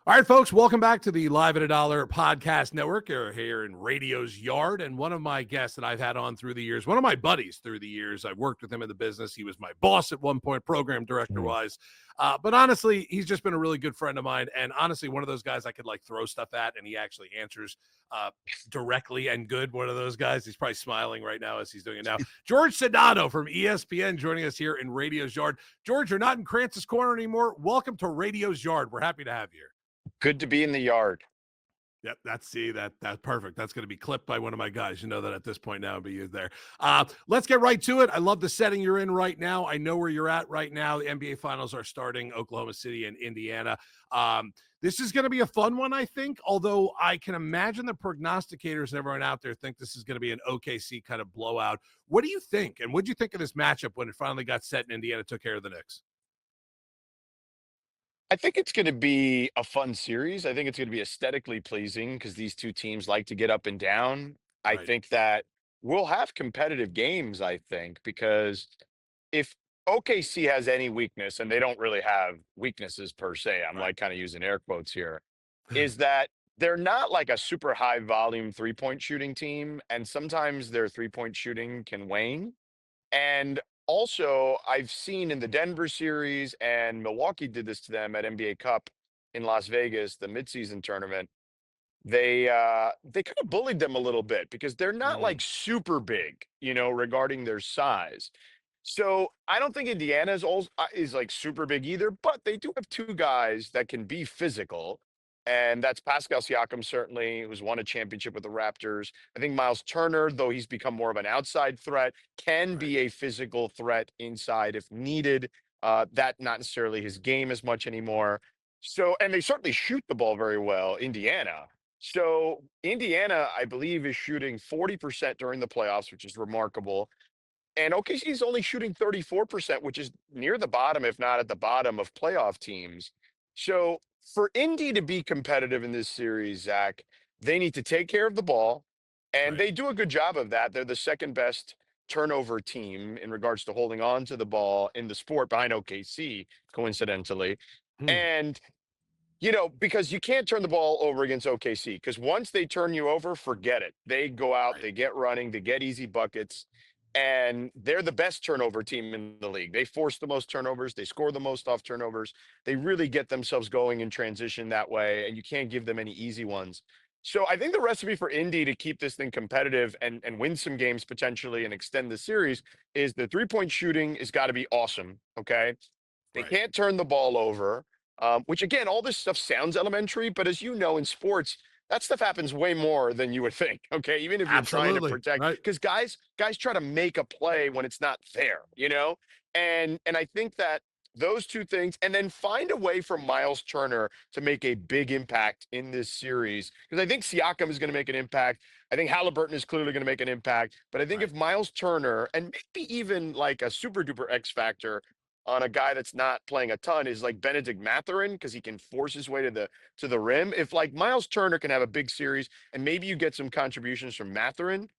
All right, folks, welcome back to the Live at a Dollar podcast network here in Radio's Yard. And one of my guests that I've had on through the years, one of my buddies through the years, I've worked with him in the business. He was my boss at one point, program director wise. But honestly, he's just been a really good friend of mine. And honestly, one of those guys I could like throw stuff at and he actually answers directly and good. One of those guys. He's probably smiling right now as he's doing it now. Jorge Sedano from ESPN joining us here in Radio's Yard. George, you're not in Krantz's Corner anymore. Welcome to Radio's Yard. We're happy to have you here. Good to be in the yard. Yep, that's perfect. That's going to be clipped by one of my guys. You know that at this point now, but you're there. Let's get right to it. I love the setting you're in right now. I know where you're at right now. The NBA Finals are starting. Oklahoma City and Indiana. This is going to be a fun one, I think. Although I can imagine the prognosticators and everyone out there think this is going to be an OKC kind of blowout. What do you think? And what do you think of this matchup when it finally got set and Indiana took care of the Knicks? I think it's going to be a fun series. I think it's going to be aesthetically pleasing because these two teams like to get up and down. I Right. think that we'll have competitive games, I think, because if OKC has any weakness, and they don't really have weaknesses per se, I'm Right. like kind of using air quotes here, is that they're not like a super high volume 3-point shooting team. And sometimes their 3-point shooting can wane. And also, I've seen in the Denver series, and Milwaukee did this to them at NBA Cup in Las Vegas, the midseason tournament. They kind of bullied them a little bit because they're not Mm, like super big, regarding their size. So I don't think Indiana is like super big either, but they do have two guys that can be physical, and that's Pascal Siakam, certainly, who's won a championship with the Raptors. I think Miles Turner, though he's become more of an outside threat, can right. be a physical threat inside if needed. That not necessarily his game as much anymore. So, and they certainly shoot the ball very well, Indiana. So Indiana, I believe, is shooting 40% during the playoffs, which is remarkable. And OKC is only shooting 34%, which is near the bottom, if not at the bottom of playoff teams. So for Indy to be competitive in this series, Zach, they need to take care of the ball. And Right. they do a good job of that. They're the second best turnover team in regards to holding on to the ball in the sport behind OKC, coincidentally. Hmm. And because you can't turn the ball over against OKC because once they turn you over, forget it. They go out, Right. they get running, they get easy buckets, and they're the best turnover team in the league. They force the most turnovers, they score the most off turnovers. They really get themselves going in transition that way, and you can't give them any easy ones. So I think the recipe for Indy to keep this thing competitive and win some games potentially and extend the series is the 3-point shooting has got to be awesome. Okay. They Right. can't turn the ball over, which again, all this stuff sounds elementary, but as you know, in sports, that stuff happens way more than you would think. Okay, even if you're trying to Absolutely. protect, Right. because guys try to make a play when it's not there. And I think that those two things, and then find a way for Miles Turner to make a big impact in this series, because I think Siakam is going to make an impact. I think Halliburton is clearly going to make an impact, but I think Right. if Miles Turner and maybe even like a super duper X factor on a guy that's not playing a ton is like Benedict Mathurin because he can force his way to the rim. If like Miles Turner can have a big series and maybe you get some contributions from Mathurin,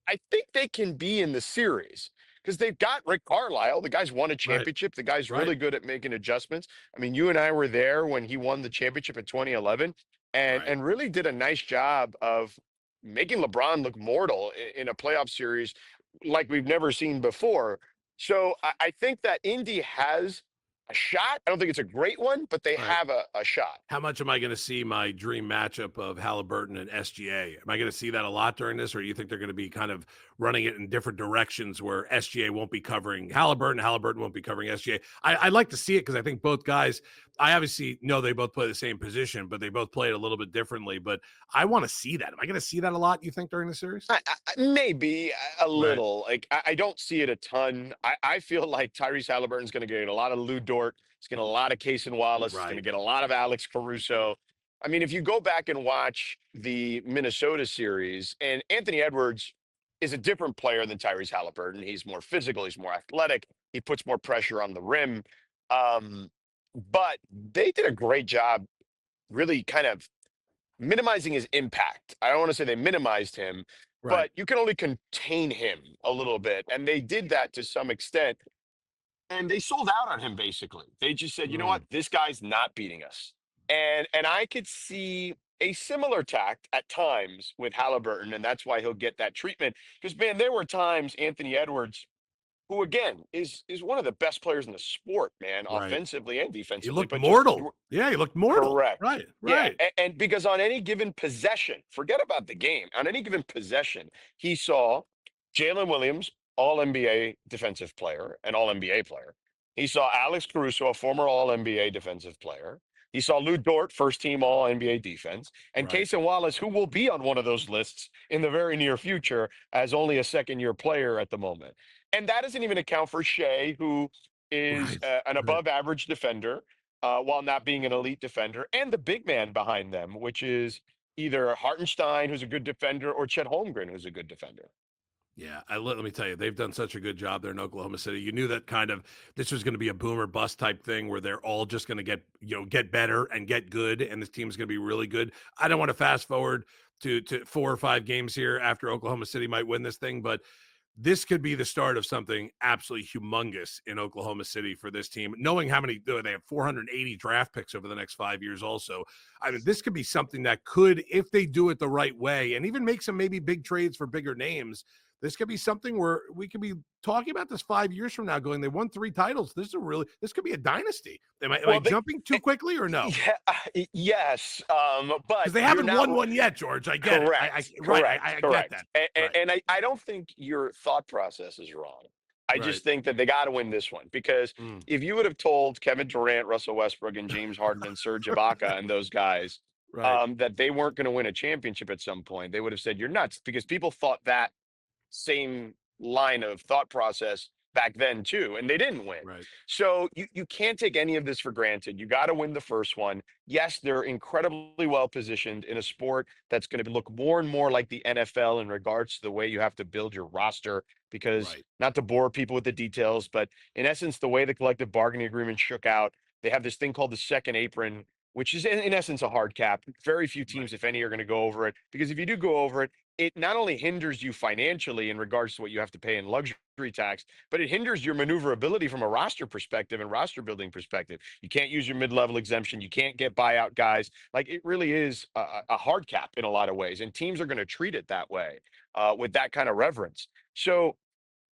I think they can be in the series because they've got Rick Carlisle. The guy's won a Right. championship. The guy's Right. really good at making adjustments. I mean, you and I were there when he won the championship in 2011 and Right. and really did a nice job of making LeBron look mortal in a playoff series like we've never seen before. So I think that Indy has a shot. I don't think it's a great one, but they Right. have a shot. How much am I going to see my dream matchup of Halliburton and SGA? Am I going to see that a lot during this, or do you think they're going to be kind of running it in different directions where SGA won't be covering Halliburton, Halliburton won't be covering SGA? I'd like to see it because I think both guys, I obviously know they both play the same position, but they both play it a little bit differently. But I want to see that. Am I going to see that a lot, you think, during the series? Maybe a Right. little. Like I don't see it a ton. I feel like Tyrese Halliburton's going to get a lot of Lou Dort. He's going to get a lot of Cason Wallace. He's going to Right. get a lot of Alex Caruso. I mean, if you go back and watch the Minnesota series, and Anthony Edwards is a different player than Tyrese Halliburton. He's more physical. He's more athletic. He puts more pressure on the rim. Um, but they did a great job, really kind of minimizing his impact. I don't want to say they minimized him, Right. but you can only contain him a little bit. And they did that to some extent. And they sold out on him basically. They just said, you know Mm. what? This guy's not beating us. And I could see a similar tact at times with Halliburton, and that's why he'll get that treatment. Because man, there were times Anthony Edwards, who again is one of the best players in the sport, man, Right. offensively and He defensively, looked but just mortal. Yeah, he looked mortal. correct. Right, Yeah, right, and because on any given possession, forget about the game. On any given possession, he saw Jalen Williams, All NBA defensive player, an All NBA player. He saw Alex Caruso, a former All NBA defensive player. He saw Lou Dort, first team All NBA defense, and right, Kaysen Wallace, who will be on one of those lists in the very near future as only a second year player at the moment. And that doesn't even account for Shea, who is right, an right. above average defender while not being an elite defender, and the big man behind them, which is either Hartenstein, who's a good defender, or Chet Holmgren, who's a good defender. Yeah, let me tell you, they've done such a good job there in Oklahoma City. You knew that kind of this was going to be a boomer bust type thing where they're all just going to get better and get good, and this team's going to be really good. I don't want to fast forward to 4 or 5 games here after Oklahoma City might win this thing, but this could be the start of something absolutely humongous in Oklahoma City for this team. Knowing how many they have 480 draft picks over the next 5 years, also, I mean, this could be something that could, if they do it the right way, and even make some maybe big trades for bigger names. This could be something where we could be talking about this 5 years from now, going, they won 3 titles. This could be a dynasty. Am I Well, they, jumping too quickly or no? yeah, yes, Because but they you're haven't not won one yet, George. I get it. correct, Right. correct, I get correct. that. And, Right. and I don't think your thought process is wrong. I Right. just think that they got to win this one because Mm. if you would have told Kevin Durant, Russell Westbrook, and James Harden and Serge Ibaka and those guys Right. that they weren't going to win a championship at some point, they would have said you're nuts because people thought that same line of thought process back then too, and they didn't win. Right. So you can't take any of this for granted. You got to win the first one. Yes, they're incredibly well positioned in a sport that's going to look more and more like the NFL in regards to the way you have to build your roster. Because Right. not to bore people with the details, but in essence, the way the collective bargaining agreement shook out, they have this thing called the second apron, which is in essence a hard cap. Very few Right. teams, if any, are going to go over it. Because if you do go over it, it not only hinders you financially in regards to what you have to pay in luxury tax, but it hinders your maneuverability from a roster perspective and roster building perspective. You can't use your mid-level exemption. You can't get buyout guys. Like it really is a hard cap in a lot of ways, and teams are going to treat it that way with that kind of reverence. So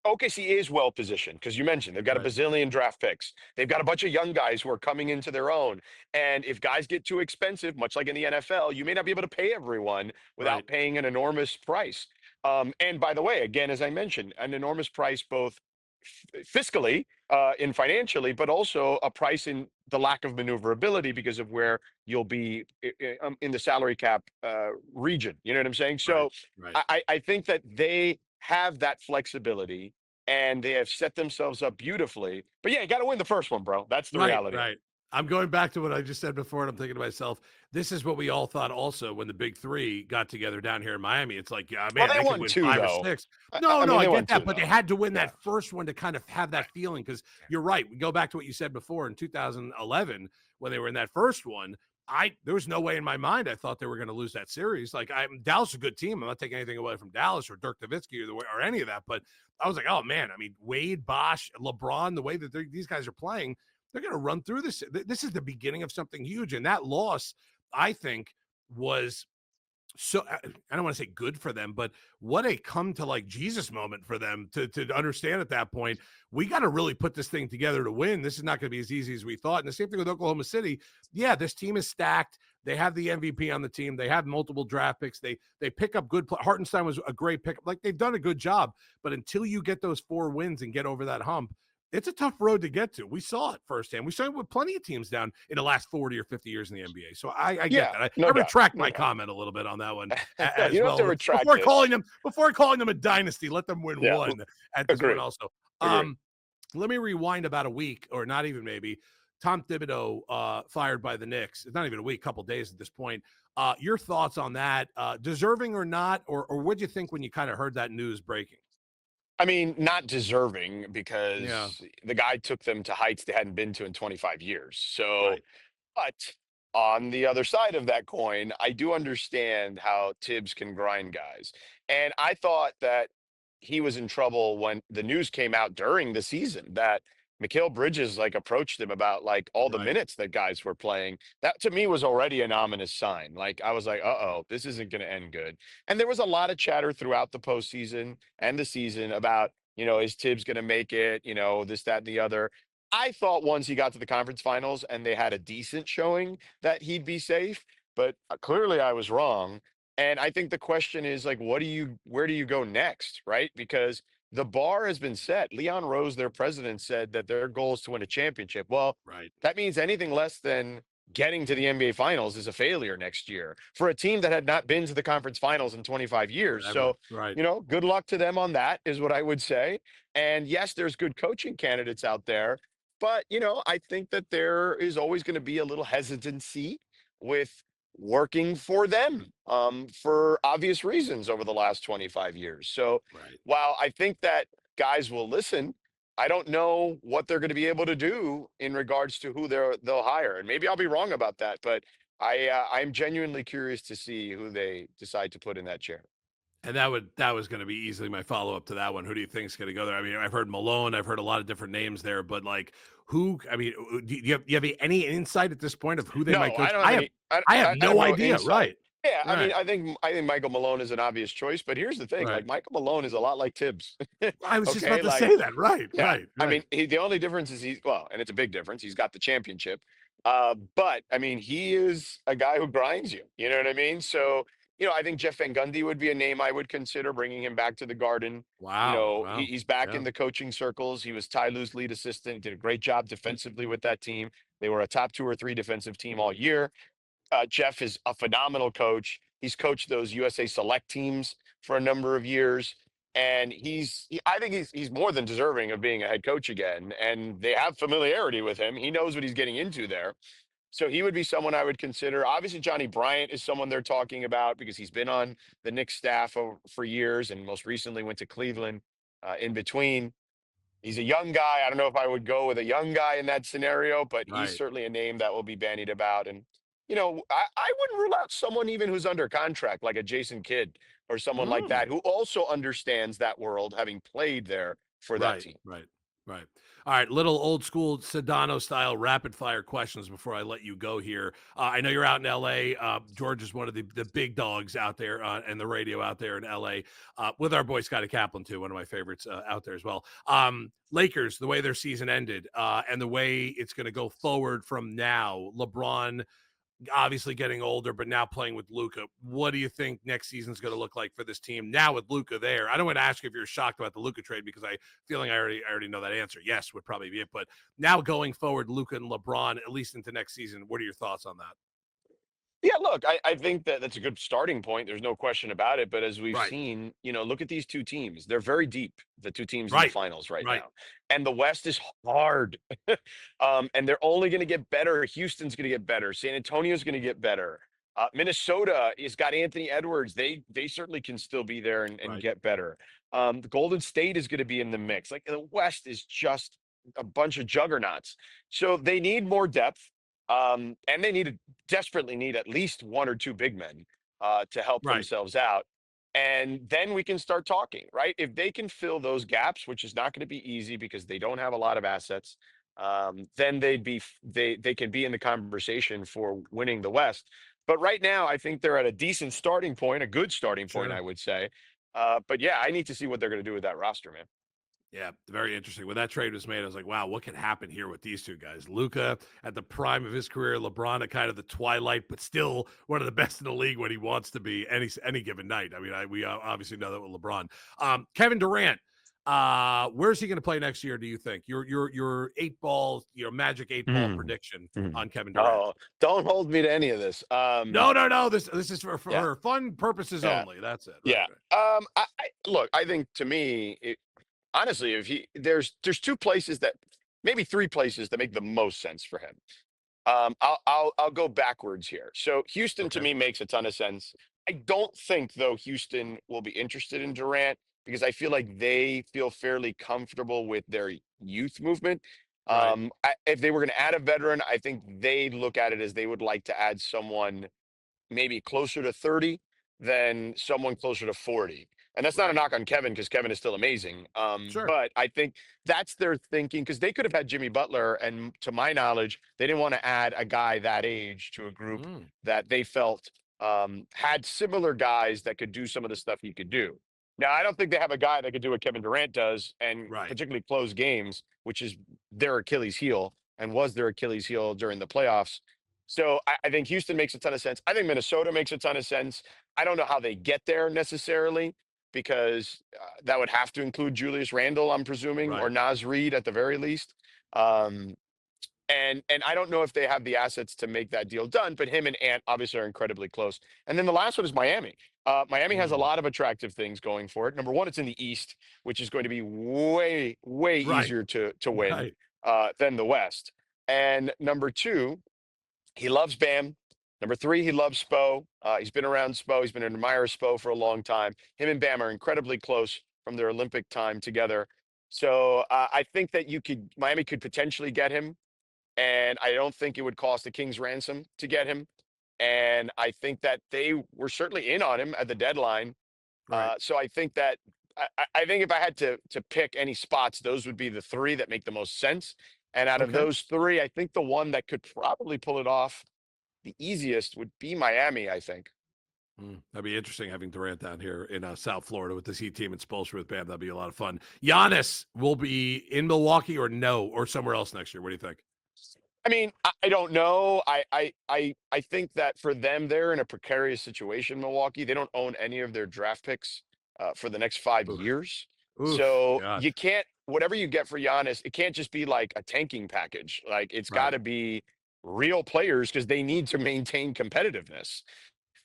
OKC is well positioned because you mentioned they've got a Right. bazillion draft picks. They've got a bunch of young guys who are coming into their own. And if guys get too expensive, much like in the NFL, you may not be able to pay everyone Right. without paying an enormous price. And by the way, again, as I mentioned, an enormous price both fiscally in financially, but also a price in the lack of maneuverability because of where you'll be in the salary cap region. You know what I'm saying? Right. So Right. I think that they have that flexibility and they have set themselves up beautifully. But yeah, you got to win the first one, bro. That's the Right, reality of it. right. I'm going back to what I just said before, and I'm thinking to myself, this is what we all thought also when the big three got together down here in Miami. It's like, yeah, Well, man, they they could won win two, five or though. six. I, No, I no, mean, I they won get two, that, but they though. had to win Yeah. that first one to kind of have that Right. feeling. Because you're right. We go back to what you said before in 2011 when they were in that first one. There was no way in my mind I thought they were going to lose that series. Like Dallas is a good team. I'm not taking anything away from Dallas or Dirk Nowitzki or any of that. But I was like, oh man, I mean Wade, Bosch, LeBron, the way that these guys are playing, they're going to run through this. This is the beginning of something huge. And that loss, I think, was so I don't want to say good for them, but what a come to like Jesus moment for them to understand at that point. We got to really put this thing together to win. This is not going to be as easy as we thought. And the same thing with Oklahoma City. Yeah, this team is stacked. They have the MVP on the team. They have multiple draft picks. They pick up good. Hartenstein was a great pick. Like they've done a good job. But until you get those 4 wins and get over that hump, it's a tough road to get to. We saw it firsthand. We saw it with plenty of teams down in the last 40 or 50 years in the NBA. So I get Yeah, that. I no doubt. retract No my doubt. comment a little bit on that one No, you as don't have well. to retract it. Before calling them a dynasty, let them win Yeah. one at this point Agree. also. Agree. Let me rewind about a week, or not even maybe. Tom Thibodeau fired by the Knicks. It's not even a week, couple days at this point. Your thoughts on that? Deserving or not, or what'd you think when you kind of heard that news breaking? I mean, not deserving Yeah, because the guy took them to heights they hadn't been to in 25 years. So, right, but on the other side of that coin, I do understand how Tibbs can grind guys. And I thought that he was in trouble when the news came out during the season that Mikal Bridges like approached him about like all the Right. minutes that guys were playing. That to me was already an ominous sign. Like I was like, uh-oh, this isn't going to end good. And there was a lot of chatter throughout the postseason and the season about, is Tibbs going to make it? This, that, and the other. I thought once he got to the conference finals and they had a decent showing that he'd be safe, but clearly I was wrong. And I think the question is like, where do you go next? Right? Because the bar has been set. Leon Rose, their president, said that their goal is to win a championship. Well, Right. that means anything less than getting to the NBA finals is a failure next year for a team that had not been to the conference finals in 25 years. Forever. So, Right. good luck to them on that, is what I would say. And yes, there's good coaching candidates out there. But, I think that there is always going to be a little hesitancy with working for them for obvious reasons over the last 25 years. So Right. while I think that guys will listen, I don't know what they're going to be able to do in regards to who they'll hire. And maybe I'll be wrong about that, but I'm genuinely curious to see who they decide to put in that chair. And that was going to be easily my follow up to that one. Who do you think is going to go there? I mean, I've heard Malone, I've heard a lot of different names there, but like who? I mean, do you have any insight at this point of who they might No, I coach? don't have any. I have I have no no idea. insight. Right, Yeah, I mean, right, I think Michael Malone is an obvious choice, but here's the thing: right. like Michael Malone is a lot like Tibbs. I was just Okay, about to like say that. Right, yeah, right, I mean, right, the only difference is and it's a big difference. He's got the championship, but I mean, he is a guy who grinds you. You know what I mean? So, I think Jeff Van Gundy would be a name I would consider bringing him back to the Garden. Wow, wow, He's back yeah, in the coaching circles. He was Ty Lue's lead assistant. He did a great job defensively with that team. They were a top 2 or 3 defensive team all year. Jeff is a phenomenal coach. He's coached those USA Select teams for a number of years, and I think he's more than deserving of being a head coach again. And they have familiarity with him. He knows what he's getting into there. So he would be someone I would consider. Obviously, Johnny Bryant is someone they're talking about because he's been on the Knicks staff for years, and most recently went to Cleveland. In between, he's a young guy. I don't know if I would go with a young guy in that scenario, but he's right. certainly a name that will be bandied about. And, I wouldn't rule out someone even who's under contract, like a Jason Kidd or someone like Mm. that, who also understands that world, having played there for that Right, team. right, right. All right, little old school Sedano style rapid fire questions before I let you go here. I know you're out in LA. George is one of the big dogs out there and the radio out there in LA with our boy Scotty Kaplan too, one of my favorites out there as well. Lakers, the way their season ended and the way it's going to go forward from now. LeBron obviously getting older, but now playing with Luca. What do you think next season's going to look like for this team now with Luca there? I don't want to ask you if you're shocked about the Luca trade because I already know that answer. Yes, would probably be it. But now going forward, Luca and LeBron, at least into next season, what are your thoughts on that? Yeah, look, I think that that's a good starting point. There's no question about it. But as we've Right, seen, look at these two teams. They're very deep, the two teams in the right, finals right right, now. And the West is hard. And they're only going to get better. Houston's going to get better. San Antonio's going to get better. Minnesota has got Anthony Edwards. They certainly can still be there and right, get better. The Golden State is going to be in the mix. Like the West is just a bunch of juggernauts. So they need more depth. And desperately need at least 1 or 2 big men to help right, themselves out. And then we can start talking, right? If they can fill those gaps, which is not going to be easy because they don't have a lot of assets, then they can be in the conversation for winning the West. But right now, I think they're at a decent starting point, a good starting point, I sure. would say. But yeah, I need to see what they're going to do with that roster, man. Yeah, very interesting. When that trade was made, I was like, wow, what could happen here with these two guys? Luca at the prime of his career, LeBron at kind of the twilight, but still one of the best in the league when he wants to be any given night. I mean, we obviously know that with LeBron. Kevin Durant, where's he going to play next year? Do you think your 8 ball, your magic 8 ball Mm, prediction mm. on Kevin Durant? Oh, don't hold me to any of this. No, no, no. This is Yeah, for fun purposes yeah. only. That's it. Right, Yeah. right, Look, I think to me, honestly, if there's 2 places that maybe 3 places that make the most sense for him. I'll go backwards here. So Houston to okay, me makes a ton of sense. I don't think though Houston will be interested in Durant because I feel like they feel fairly comfortable with their youth movement. right, If they were going to add a veteran, I think they look at it as they would like to add someone maybe closer to 30. than someone closer to 40. And that's not a Right. knock on Kevin because Kevin is still amazing. Sure. But I think that's their thinking because they could have had Jimmy Butler. And to my knowledge, they didn't want to add a guy that age to a group Mm, that they felt had similar guys that could do some of the stuff he could do. Now, I don't think they have a guy that could do what Kevin Durant does and right. particularly close games, which is their Achilles heel and was their Achilles heel during the playoffs. So I think Houston makes a ton of sense. I think Minnesota makes a ton of sense. I don't know how they get there necessarily because that would have to include Julius Randle, I'm presuming, or Right. Naz Reid at the very least. Um, and I don't know if they have the assets to make that deal done, but him and Ant obviously are incredibly close. And then the last one is Miami. Miami has a Mm, lot of attractive things going for it. Number one, it's in the East, which is going to be way, way right. easier to win Right. than the West. And number two, he loves Bam. Number three, he loves Spo. He's been around Spo. He's been an admirer of Spo for a long time. Him and Bam are incredibly close from their Olympic time together. So I think that Miami could potentially get him, and I don't think it would cost a king's ransom to get him. And I think that they were certainly in on him at the deadline. Right. So I think that I think if I had to pick any spots, those would be the three that make the most sense. And out of Okay. those three, I think the one that could probably pull it off the easiest would be Miami, I think. That'd be interesting having Durant down here in South Florida with this Heat team and Spoelstra with Bam. That'd be a lot of fun. Giannis will be in Milwaukee or no, or somewhere else next year. What do you think? I mean, I don't know. I think that for them, they're in a precarious situation, Milwaukee. They don't own any of their draft picks for the next five Oof. years. Oof. So God. you can't, whatever you get for Giannis, it can't just be like a tanking package. Like it's got Right. to be real players because they need to maintain competitiveness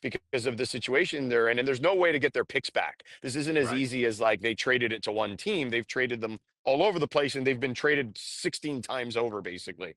because of the situation they're in. And there's no way to get their picks back. This isn't as Right. easy as like they traded it to one team. They've traded them all over the place and they've been traded 16 times over basically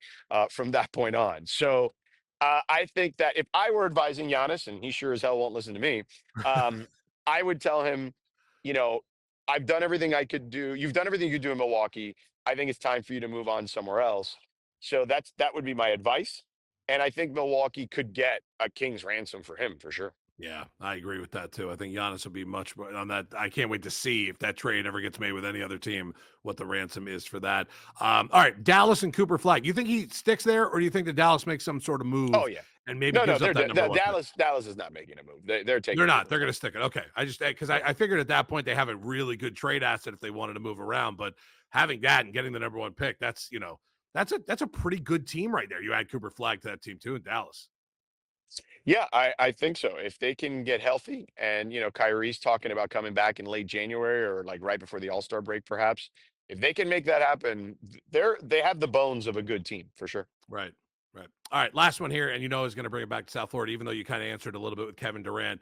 from that point on. So I think that if I were advising Giannis, and he sure as hell won't listen to me, um, I would tell him, you know, I've done everything I could do. You've done everything you could do in Milwaukee. I think it's time for you to move on somewhere else. So that would be my advice. And I think Milwaukee could get a king's ransom for him for sure. Yeah, I agree with that too. I think Giannis will be much more on that. I can't wait to see if that trade ever gets made with any other team, what the ransom is for that. All right, Dallas and Cooper Flag. You think he sticks there, or do you think that Dallas makes some sort of Oh move yeah. and maybe No, no, gives up that number one pick? Dallas is not making a move. They're They're taking not. Cooper They're going to Flag. stick it. Okay. I just because Yeah. I figured at that point they have a really good trade asset if they wanted to move around, but having that and getting the number one pick, that's a pretty good team right there. You add Cooper Flag to that team too in Dallas. Yeah, I think so. If they can get healthy and Kyrie's talking about coming back in late January or like right before the All-Star break, perhaps. If they can make that happen, they have the bones of a good team for sure. Right. Right. All right. Last one here. And is going to bring it back to South Florida, even though you kind of answered a little bit with Kevin Durant.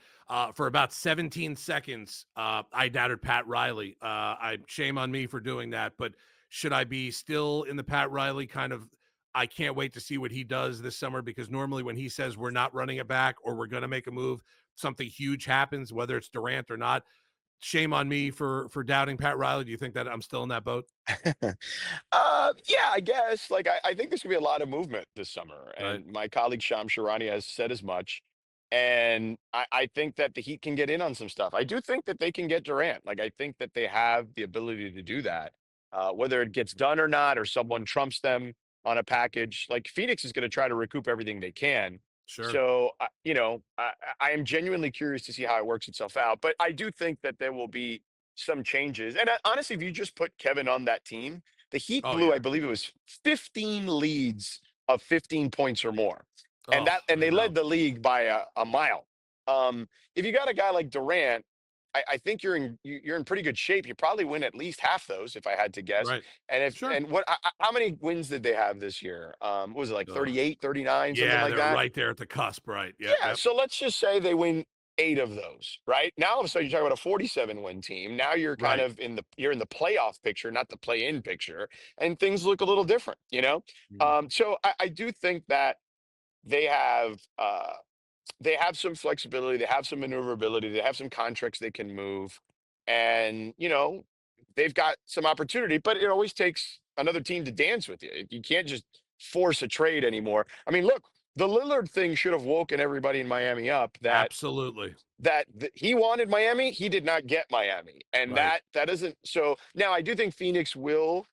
For about 17 seconds, I doubted Pat Riley. Shame on me for doing that. But should I be still in the Pat Riley kind of? I can't wait to see what he does this summer because normally when he says we're not running it back or we're going to make a move, something huge happens, whether it's Durant or not. Shame on me for doubting Pat Riley. Do you think that I'm still in that boat? Yeah, I guess. Like, I think there's gonna be a lot of movement this summer, Right. and my colleague Sham Sharani has said as much. And I think that the Heat can get in on some stuff. I do think that they can get Durant. Like, I think that they have the ability to do that. Whether it gets done or not, or someone trumps them on a package, like Phoenix is going to try to recoup everything they can. Sure. So, I am genuinely curious to see how it works itself out. But I do think that there will be some changes. And honestly, if you just put Kevin on that team, the Heat Oh blew, I yeah. believe it was 15 leads of 15 points or more. And Oh, I they know. led the league by a mile. If you got a guy like Durant, I think you're in pretty good shape. You probably win at least half those, if I had to guess. Right. And if Sure. and what how many wins did they have this year? What was it like Ugh. 38, 39, something Yeah, like they're that? right there at the cusp, right. Yep, Yeah, yep. so let's just say they win 8 of those, right? Now all of a sudden you're talking about a 47 win team. Now you're kind Right. of you're in the playoff picture, not the play-in picture, and things look a little different, you know? Mm, So I do think that they have they have some flexibility, they have some maneuverability, they have some contracts they can move, and they've got some opportunity, but it always takes another team to dance with you. You can't just force a trade anymore. I mean, look, the Lillard thing should have woken everybody in Miami up that Absolutely. he wanted Miami, he did not get Miami, and Right. that isn't so. Now I do think Phoenix will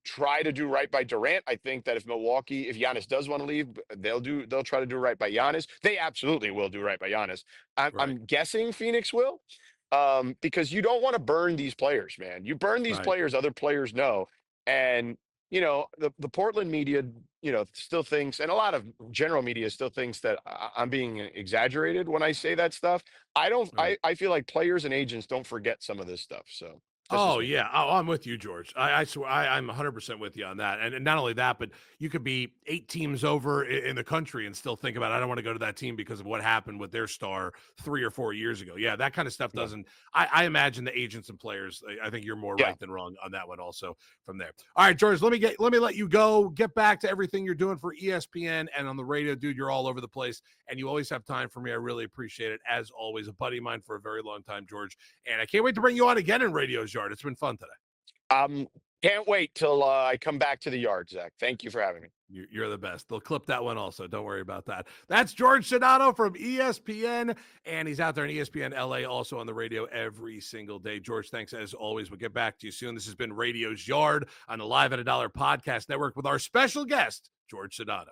try to do right by Durant. I think that if Giannis does want to leave, they'll try to do right by Giannis. They absolutely will do right by Giannis. Right. I'm guessing Phoenix will, because you don't want to burn these players, man. You burn these Right. players, other players know, and the Portland media, still thinks, and a lot of general media still thinks that I'm being exaggerated when I say that stuff. I don't. Right. I feel like players and agents don't forget some of this stuff. So that's just Oh me. yeah. Oh, I'm with you, George. I swear I'm 100% with you on that. And not only that, but you could be 8 teams over in the country and still think about I don't want to go to that team because of what happened with their star 3 or 4 years ago. Yeah, that kind of stuff Yeah. doesn't. I imagine the agents and players. I think you're more Yeah. right than wrong on that one. Also from there. All right, George. Let me let you go. Get back to everything you're doing for ESPN and on the radio, dude. You're all over the place, and you always have time for me. I really appreciate it. As always, a buddy of mine for a very long time, George. And I can't wait to bring you on again in Radio's Yard. It's been fun today. Can't wait till I come back to the yard, Zach. Thank you for having me. You're the best. They'll clip that one also. Don't worry about that. That's George Sedano from ESPN, and he's out there in ESPN LA also on the radio every single day. George, thanks as always. We'll get back to you soon. This has been Radio's Yard on the Live at a Dollar podcast network with our special guest, George Sedano.